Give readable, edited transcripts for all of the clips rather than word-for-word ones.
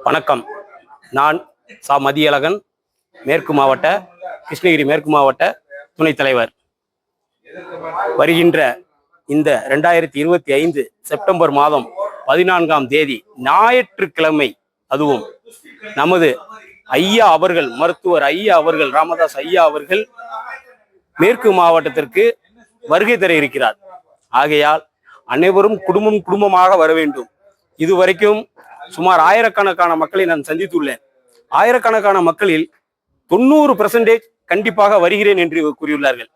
வணக்கம். நான் மதியழகன், மேற்கு மாவட்ட கிருஷ்ணகிரி மேற்கு மாவட்ட துணைத் தலைவர். வருகின்ற இந்த 2025 செப்டம்பர் மாதம் 14ஆம் தேதி ஞாயிற்றுக்கிழமை, அதுவும் நமது ஐயா அவர்கள், மருத்துவர் ஐயா அவர்கள், ராமதாஸ் ஐயா அவர்கள் மேற்கு மாவட்டத்திற்கு வருகை தர இருக்கிறார். ஆகையால் அனைவரும் குடும்பமாக வர வேண்டும். இதுவரைக்கும் சுமார் ஆயிரக்கணக்கான மக்களை நான் சந்தித்துள்ளேன். ஆயிரக்கணக்கான மக்களில் 90% கண்டிப்பாக வருகிறேன் என்று கூறியுள்ளார்கள்.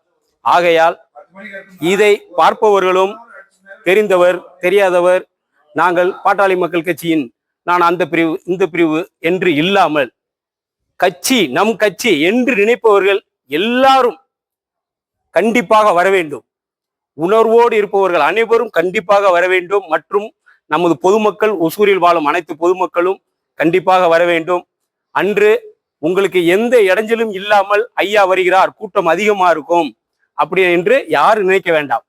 ஆகையால் இதை பார்ப்பவர்களும் தெரிந்தவர் தெரியாதவர், நாங்கள் பாட்டாளி மக்கள் கட்சியின் நான் அந்த பிரிவு இந்த பிரிவு என்று இல்லாமல் கட்சி நம் கட்சி என்று நினைப்பவர்கள் எல்லாரும் கண்டிப்பாக வர வேண்டும். உணர்வோடு இருப்பவர்கள் அனைவரும் கண்டிப்பாக வர வேண்டும். மற்றும் நமது பொதுமக்கள், ஒசூரில் வாழும் அனைத்து பொதுமக்களும் கண்டிப்பாக வர வேண்டும். அன்று உங்களுக்கு எந்த இடைஞ்சலும் இல்லாமல் ஐயா வருகிறார், கூட்டம் அதிகமா இருக்கும் அப்படி என்று யாரும் நினைக்க வேண்டாம்.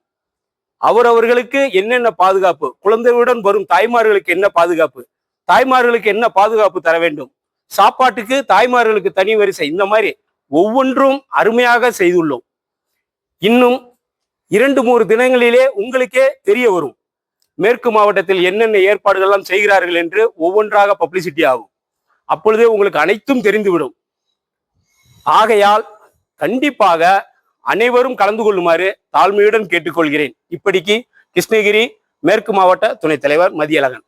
அவரவர்களுக்கு என்னென்ன பாதுகாப்பு, குழந்தையுடன் வரும் தாய்மார்களுக்கு என்ன பாதுகாப்பு, தாய்மார்களுக்கு என்ன பாதுகாப்பு தர வேண்டும், சாப்பாட்டுக்கு தாய்மார்களுக்கு தனி வரிசை, இந்த மாதிரி ஒவ்வொன்றும் அருமையாக செய்துள்ளோம். இன்னும் 2-3 தினங்களிலே உங்களுக்கே தெரிய வரும் மேற்கு மாவட்டத்தில் என்னென்ன ஏற்பாடுகள்லாம் செய்கிறார்கள் என்று. ஒவ்வொன்றாக பப்ளிசிட்டி ஆகும். அப்பொழுதே உங்களுக்கு அனைத்தும் தெரிந்துவிடும். ஆகையால் கண்டிப்பாக அனைவரும் கலந்து கொள்ளுமாறு தாழ்மையுடன் கேட்டுக்கொள்கிறேன். இப்படிக்கு கிருஷ்ணகிரி மேற்கு மாவட்ட துணைத் தலைவர் மதியழகன்.